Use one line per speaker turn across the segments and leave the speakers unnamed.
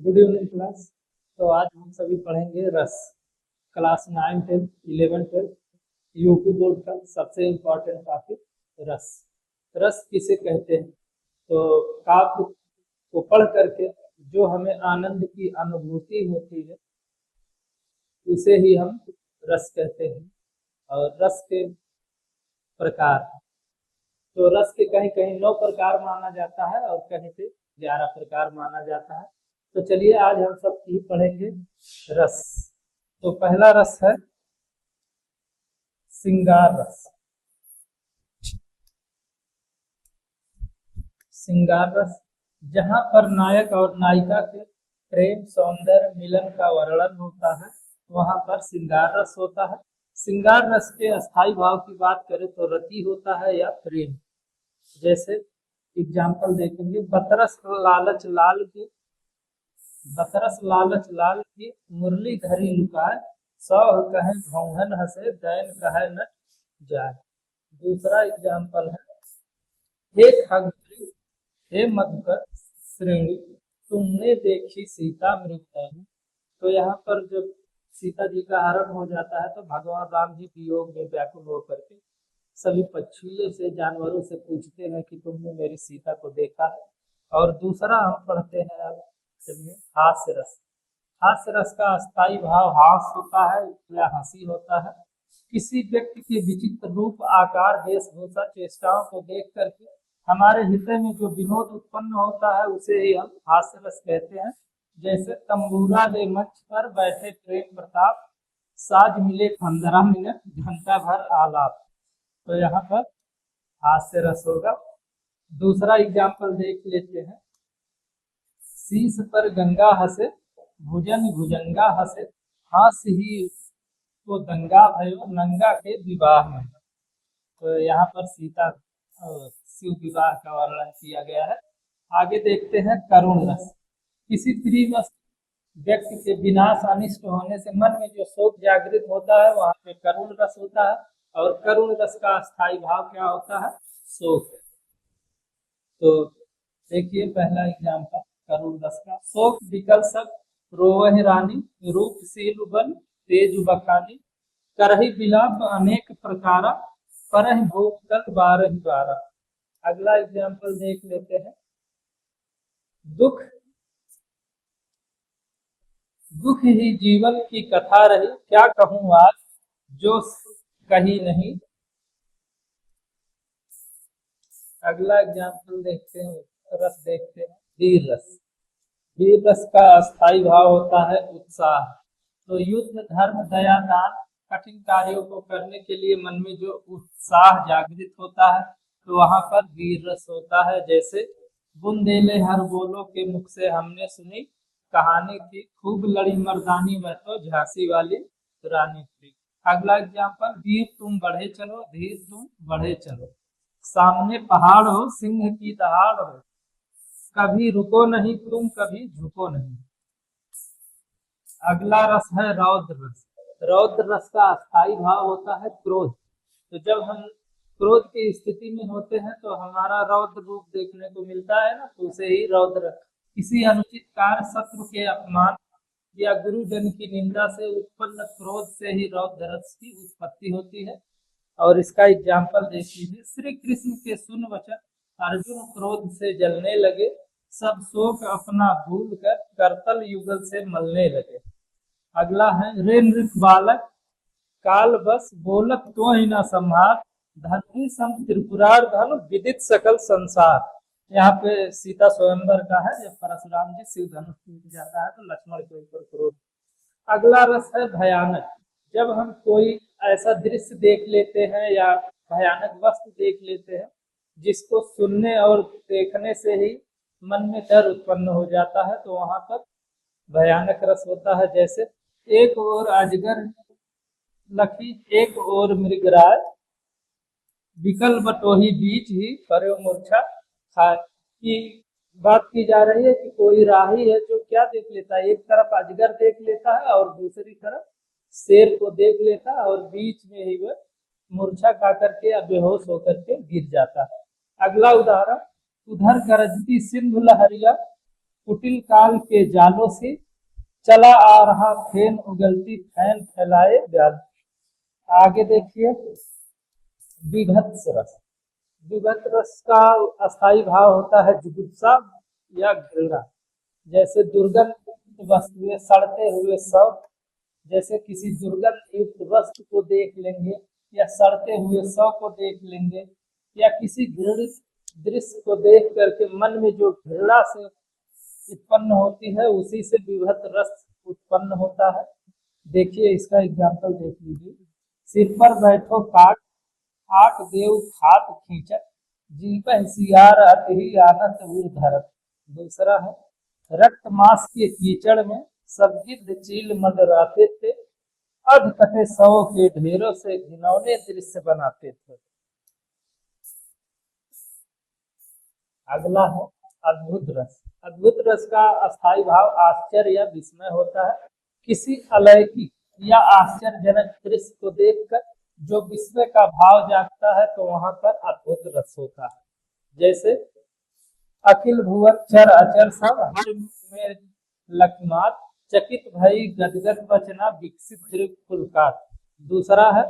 Good evening class. तो आज हम सभी पढ़ेंगे रस। क्लास 9, 10, 11, 12 यूपी बोर्ड का सबसे इम्पोर्टेंट टॉपिक रस। रस किसे कहते हैं? तो काव्य को पढ़ करके जो हमें आनंद की अनुभूति होती है उसे ही हम रस कहते हैं। और रस के प्रकार, तो रस के कहीं कहीं 9 प्रकार माना जाता है और कहीं पे 11 प्रकार माना जाता है। तो चलिए आज हम सब ही पढ़ेंगे रस। तो पहला रस है श्रृंगार रस। श्रृंगार रस जहाँ पर नायक और नायिका के प्रेम सौंदर्य मिलन का वर्णन होता है वहां पर श्रृंगार रस होता है। श्रृंगार रस के अस्थाई भाव की बात करें तो रति होता है या प्रेम। जैसे एग्जाम्पल देखेंगे, बतरस लालच लाल की मुरली धरी लुकाए, सौ कहे भौहन हंसे दैन कहे न जाए। दूसरा एग्जाम्पल है, हे खगरी हे मधुकर श्रेणी तुमने देखी सीता मृगधर्म। तो यहाँ पर जब सीता जी का हरण हो जाता है तो भगवान राम जी वियोग में व्याकुल होकर के सभी पक्षियों से जानवरों से पूछते हैं कि तुमने मेरी सीता को देखा है। और दूसरा हम पढ़ते हैं अब, चलिए, हास्य रस। हास्य रस का अस्थाई भाव हास होता है या हंसी होता है। किसी व्यक्ति के विचित्र रूप आकार वेशभूषा चेष्टाओं को देख करके हमारे हृदय में जो विनोद उत्पन्न होता है उसे ही हम हास्य रस कहते हैं। जैसे तंबूरा ले मंच पर बैठे प्रेम प्रताप, साज मिले 15 मिनट घंटा भर आलाप। तो यहाँ पर हास्य रस होगा। दूसरा एग्जाम्पल देख लेते हैं, शीश पर गंगा हंसे भुजन भुजंगा हंसे, हास ही तो दंगा भयो नंगा के विवाह में। तो यहाँ पर सीता शिव विवाह का वर्णन किया गया है। आगे देखते हैं करुण रस। किसी प्रिय व्यक्ति के विनाश अनिष्ट होने से मन में जो शोक जागृत होता है वहां पे करुण रस होता है। और करुण रस का स्थायी भाव क्या होता है? शोक। तो देखिए पहला एग्जाम्पल करुण रस का, शोक विकल सब रोवहि रानी, रूपशील बन तेज बखानी, करहि विलाप अनेक प्रकारा, परहि भोग तक बारहि बारा। अगला एग्जाम्पल देख लेते हैं, दुख दुख ही जीवन की कथा रही, क्या कहूँ आज जो कही नहीं। अगला एग्जाम्पल देखते हैं, रस देखते हैं वीर रस। वीर रस का अस्थाई भाव होता है उत्साह। तो युद्ध धर्म दया दान कठिन कार्यों को करने के लिए मन में जो उत्साह जागृत होता है तो वहां पर वीर रस होता है। जैसे बुंदेले हर बोलो के मुख से हमने सुनी, कहानी थी खूब लड़ी मर्दानी में तो झांसी वाली रानी थी। अगला एग्जाम्पल, वीर तुम बढ़े चलो धीर तुम बढ़े चलो, सामने पहाड़ हो सिंह की दहाड़ हो, कभी रुको नहीं तुम कभी झुको नहीं। अगला रस है रौद्र रस। रौद्र रस का अस्थाई भाव होता है क्रोध। तो जब हम क्रोध की स्थिति में होते हैं तो हमारा रौद्र रूप देखने को मिलता है ना, तो उसे ही रौद्र। किसी अनुचित कार्य, शत्रु के अपमान या गुरुजन की निंदा से उत्पन्न क्रोध से ही रौद्र रस की उत्पत्ति होती है। और इसका एग्जाम्पल देख लीजिए, श्री कृष्ण के सुन वचन अर्जुन क्रोध से जलने लगे, सब शोक अपना भूल कर करतल युगल से मलने लगे। अगला है रे नृप बालक काल बस बोलत तो ही न संहार, धनुष सम त्रिपुरार धन विदित सकल संसार। यहाँ पे सीता स्वयंवर का है, जब परशुराम जी शिव धनुष टूट जाता है तो लक्ष्मण के ऊपर क्रोध। अगला रस है भयानक। जब हम कोई ऐसा दृश्य देख लेते हैं या भयानक वस्तु देख लेते हैं जिसको सुनने और देखने से ही मन में डर उत्पन्न हो जाता है तो वहां पर भयानक रस होता है। जैसे एक और अजगर लखी एक और मृगराय, विकल बटोही बीच ही करो मूर्छा खाए। की बात की जा रही है कि कोई राही है जो क्या देख लेता है, एक तरफ अजगर देख लेता है और दूसरी तरफ शेर को देख लेता है और बीच में ही वह मूर्छा खा करके या बेहोश होकर के गिर जाता है। अगला उदाहरण, उधर गरजती सिंधु लहरिया कुटिल काल के जालों से चला आ रहा फेन उगलती फैन फैलाए व्याल। आगे देखिए विभत्स रस। विभत्स रस का अस्थाई भाव होता है जुगुप्सा या घृणा। जैसे दुर्गंध वस्तुएं, सड़ते हुए शव, जैसे किसी दुर्गंध युक्त वस्तु को देख लेंगे या सड़ते हुए शव को देख लेंगे या किसी घृणित दृश्य को देख करके मन में जो घृणा से उत्पन्न होती है उसी से विभत्स रस उत्पन्न होता है। देखिए इसका एग्जाम्पल देख लीजिए। सिर पर बैठो काट, आठ देव खात खींचत, जीव सियार अति आनंद उर धरत। दूसरा है रक्त मांस के कीचड़ में सब गिद्ध चील मंडराते थे, अध कटे सौ के ढेरों से घिनौने दृश्य बनाते थे। अगला है अद्भुत रस। अद्भुत रस का अस्थाई भाव आश्चर्य या विस्मय होता है। किसी अलौकिक या आश्चर्यजनक दृश्य को देखकर जो विस्मय का भाव जागता है तो वहां पर अद्भुत रस होता है। जैसे अखिल भुवन चर अचर सब हर में लक्ष्मात, चकित भई गदगद बचना विकसित दृग फुलकात। दूसरा है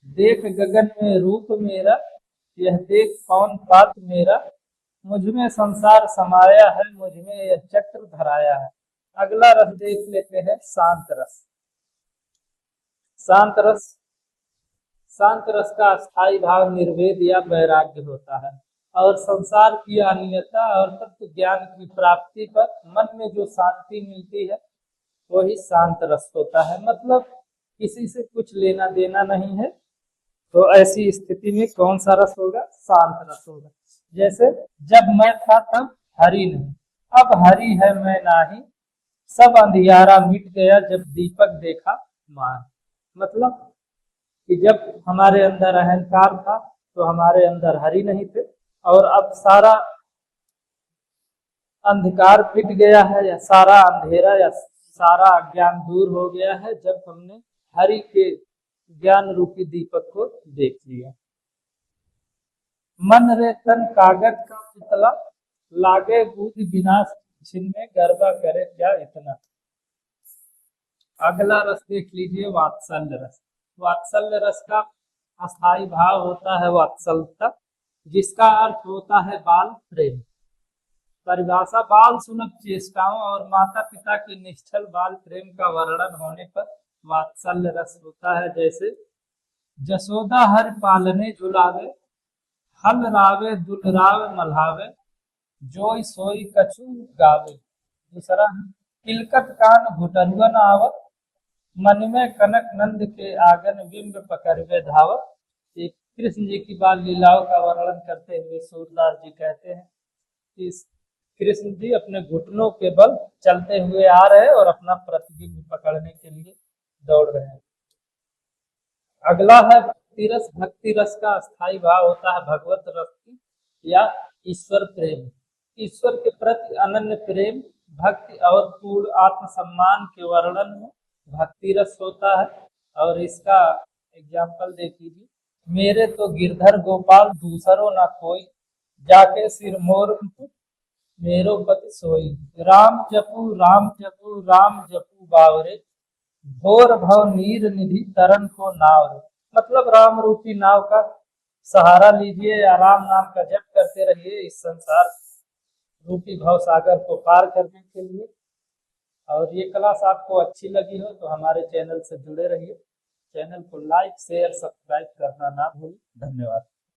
देख गगन में रूप मेरा, यह देख कौन पात मेरा, मुझमें संसार समाया है, मुझमें यह चक्र धराया है। अगला रस देख लेते हैं शांत रस। शांत रस, शांत रस का स्थायी भाव निर्वेद या वैराग्य होता है और संसार की अनियता और तत्व ज्ञान की प्राप्ति पर मन में जो शांति मिलती है वही शांत रस होता है। मतलब किसी से कुछ लेना देना नहीं है, तो ऐसी स्थिति में कौन सा रस होगा? शांत रस होगा। जैसे जब मैं था तब हरि नहीं, अब हरि है मैं नाही, सब अंधियारा मिट गया जब दीपक देखा मान। मतलब कि जब हमारे अंदर अहंकार था तो हमारे अंदर हरि नहीं थे, और अब सारा अंधकार मिट गया है या सारा अंधेरा या सारा अज्ञान दूर हो गया है जब हमने हरि के ज्ञान रूपी दीपक को देख लिया। मन रे तन कागज का पुतला, लागे बुद्धि विनाश छिन्ने, गरबा करे क्या इतना। अगला रस देख लीजिए वात्सल्य रस। वात्सल्य रस का अस्थाई भाव होता है वात्सल्यता, जिसका अर्थ होता है बाल प्रेम। परिभाषा बाल सुलभ चेष्टाओं और माता पिता के निश्चल बाल प्रेम का वर्णन होने पर वात्सल्य रस होता है। जैसे जसोदा हर पालने झुलावे, हल रावे दुलरावे मल्हावे, जोई सोई कछु गावे। दूसरा किलकत कान घुटरुअन आवत, मन में कनक नंद के आंगन बिंब पकड़वे धावत। एक कृष्ण जी की बाल लीलाओं का वर्णन करते हुए सूरदास जी कहते हैं कि कृष्ण जी अपने घुटनों के बल चलते हुए आ रहे हैं और अपना प्रतिबिंब पकड़ने के लिए दौड़ रहे हैं। अगला है भक्ति रस। भक्ति रस का स्थायी भाव होता है भगवत रस की या ईश्वर प्रेम। ईश्वर के प्रति अनन्य प्रेम, भक्ति और पूर्ण आत्मसम्मान के वर्णन में भक्ति रस होता है। और इसका एग्जाम्पल देख लीजिए। मेरे तो गिरधर गोपाल दूसरो ना कोई, जाके सिर मोर मेरो पति सोई, राम जपू राम जपू राम जपू बावरे, घोर भव नीर निधि तरन को नाव रे। मतलब राम रूपी नाव का सहारा लीजिए या राम नाम का जप करते रहिए इस संसार रूपी भव सागर को पार करने के लिए। और ये क्लास आपको अच्छी लगी हो तो हमारे चैनल से जुड़े रहिए। चैनल को लाइक शेयर सब्सक्राइब करना ना भूलें। धन्यवाद।